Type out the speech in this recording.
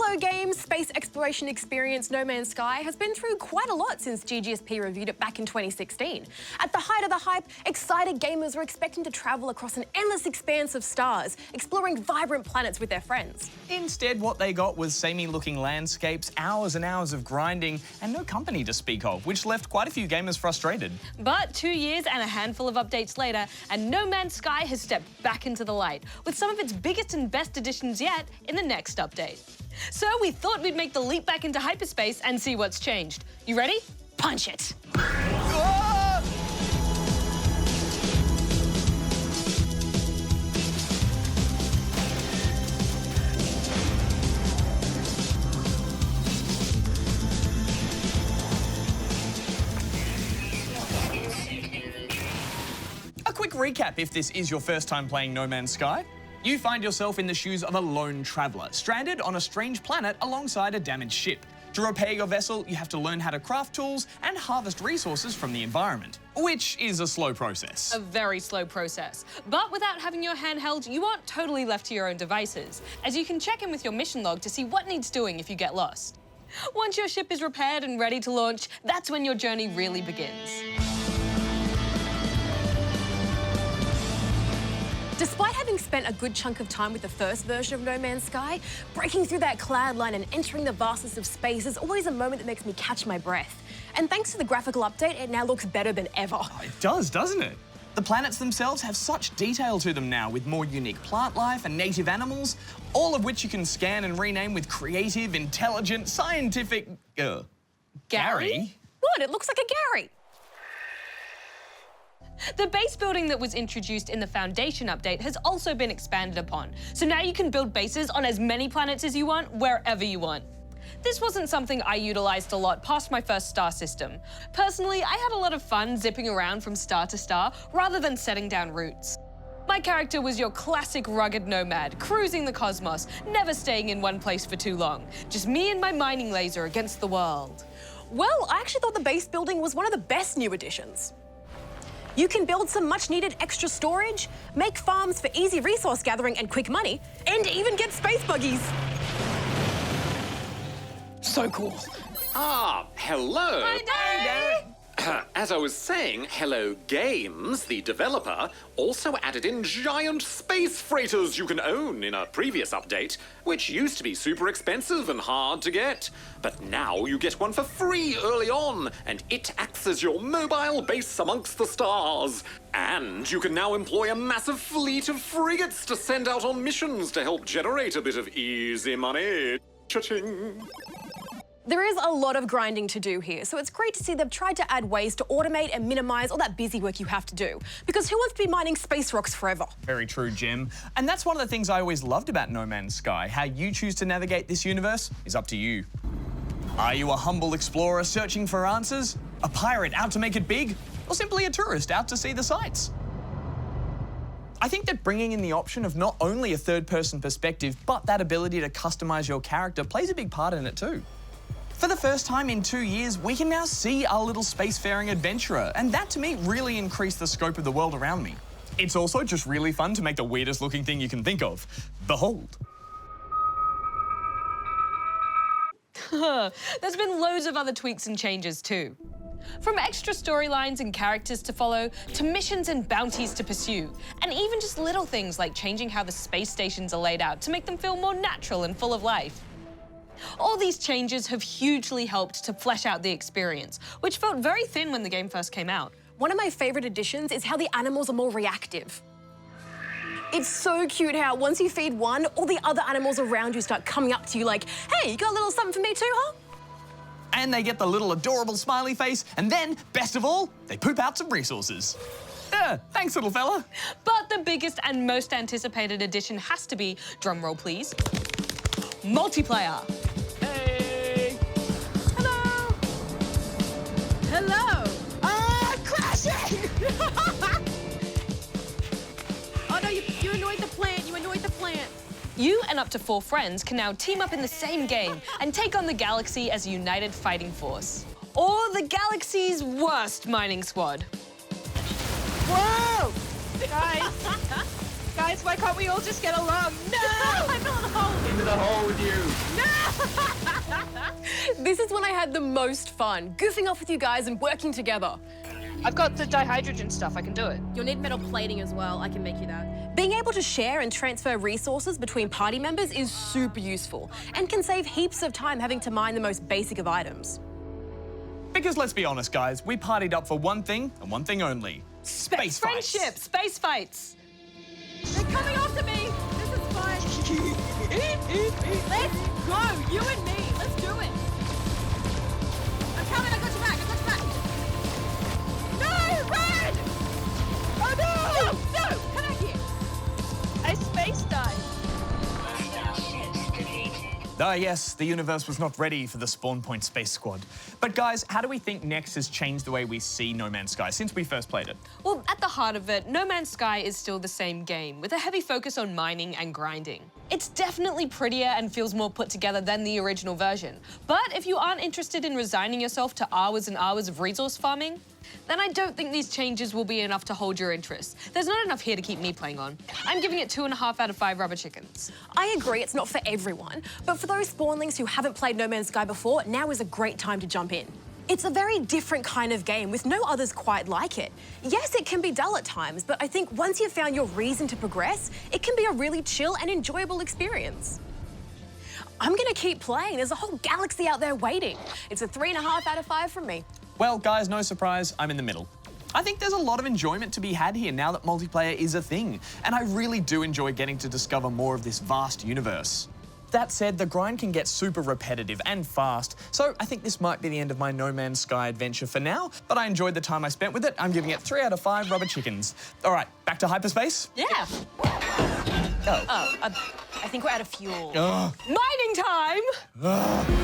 Hello Games space exploration experience No Man's Sky has been through quite a lot since GGSP reviewed it back in 2016. At the height of the hype, excited gamers were expecting to travel across an endless expanse of stars, exploring vibrant planets with their friends. Instead, what they got was samey-looking landscapes, hours and hours of grinding, and no company to speak of, which left quite a few gamers frustrated. But 2 years and a handful of updates later, and No Man's Sky has stepped back into the light, with some of its biggest and best additions yet in the next update. So we thought we'd make the leap back into hyperspace and see what's changed. You ready? Punch it! A quick recap if this is your first time playing No Man's Sky. You find yourself in the shoes of a lone traveller, stranded on a strange planet alongside a damaged ship. To repair your vessel, you have to learn how to craft tools and harvest resources from the environment, which is a slow process. A very slow process. But without having your handheld, you aren't totally left to your own devices, as you can check in with your mission log to see what needs doing if you get lost. Once your ship is repaired and ready to launch, that's when your journey really begins. Despite having spent a good chunk of time with the first version of No Man's Sky, breaking through that cloud line and entering the vastness of space is always a moment that makes me catch my breath. And thanks to the graphical update, it now looks better than ever. Oh, it does, doesn't it? The planets themselves have such detail to them now, with more unique plant life and native animals, all of which you can scan and rename with creative, intelligent, scientific... Gary? What? It looks like a Gary. The base building that was introduced in the Foundation update has also been expanded upon, so now you can build bases on as many planets as you want, wherever you want. This wasn't something I utilised a lot past my first star system. Personally, I had a lot of fun zipping around from star to star, rather than setting down roots. My character was your classic rugged nomad, cruising the cosmos, never staying in one place for too long. Just me and my mining laser against the world. Well, I actually thought the base building was one of the best new additions. You can build some much-needed extra storage, make farms for easy resource gathering and quick money, and even get space buggies. So cool. Ah, hello. Hi, Daddy! As I was saying, Hello Games, the developer, also added in giant space freighters you can own in a previous update, which used to be super expensive and hard to get. But now you get one for free early on, and it acts as your mobile base amongst the stars. And you can now employ a massive fleet of frigates to send out on missions to help generate a bit of easy money. Cha-ching. There is a lot of grinding to do here, so it's great to see they've tried to add ways to automate and minimise all that busy work you have to do. Because who wants to be mining space rocks forever? Very true, Jim. And that's one of the things I always loved about No Man's Sky. How you choose to navigate this universe is up to you. Are you a humble explorer searching for answers? A pirate out to make it big? Or simply a tourist out to see the sights? I think that bringing in the option of not only a third-person perspective, but that ability to customise your character plays a big part in it too. For the first time in 2 years, we can now see our little spacefaring adventurer, and that to me really increased the scope of the world around me. It's also just really fun to make the weirdest looking thing you can think of. Behold. There's been loads of other tweaks and changes too. From extra storylines and characters to follow, to missions and bounties to pursue, and even just little things like changing how the space stations are laid out to make them feel more natural and full of life. All these changes have hugely helped to flesh out the experience, which felt very thin when the game first came out. One of my favourite additions is how the animals are more reactive. It's so cute how once you feed one, all the other animals around you start coming up to you like, hey, you got a little something for me too, huh? And they get the little adorable smiley face, and then, best of all, they poop out some resources. Thanks, little fella. But the biggest and most anticipated addition has to be, drumroll please, multiplayer. Hey! Hello! Hello! Ah, crashing! Oh no, you annoyed the plant, you annoyed the plant. You and up to 4 friends can now team up in the same game and take on the galaxy as a united fighting force. Or the galaxy's worst mining squad. Whoa! Guys, why can't we all just get along? No! I fell in the hole. Into the hole with you. No! This is when I had the most fun, goofing off with you guys and working together. I've got the dihydrogen stuff, I can do it. You'll need metal plating as well, I can make you that. Being able to share and transfer resources between party members is super useful and can save heaps of time having to mine the most basic of items. Because let's be honest, guys, we partied up for one thing and one thing only. Space fights. Friendship, space fights. They're coming after me! This is fine. Let's go, you and me, let's do it. I'm coming, I got your back, I got your back. No, run! Oh no! No, come back here. I space dive. Ah, yes, the universe was not ready for the Spawn Point Space Squad. But guys, how do we think Next has changed the way we see No Man's Sky since we first played it? Well, at the heart of it, No Man's Sky is still the same game, with a heavy focus on mining and grinding. It's definitely prettier and feels more put together than the original version. But if you aren't interested in resigning yourself to hours and hours of resource farming, then I don't think these changes will be enough to hold your interest. There's not enough here to keep me playing on. I'm giving it 2.5 out of 5 rubber chickens. I agree, it's not for everyone, but for those spawnlings who haven't played No Man's Sky before, now is a great time to jump in. It's a very different kind of game with no others quite like it. Yes, it can be dull at times, but I think once you've found your reason to progress, it can be a really chill and enjoyable experience. I'm gonna keep playing. There's a whole galaxy out there waiting. It's a 3.5 out of 5 from me. Well, guys, no surprise, I'm in the middle. I think there's a lot of enjoyment to be had here now that multiplayer is a thing, and I really do enjoy getting to discover more of this vast universe. That said, the grind can get super repetitive and fast, so I think this might be the end of my No Man's Sky adventure for now, but I enjoyed the time I spent with it. I'm giving it 3 out of 5 rubber chickens. All right, back to hyperspace? Yeah. I think we're out of fuel. Mining time!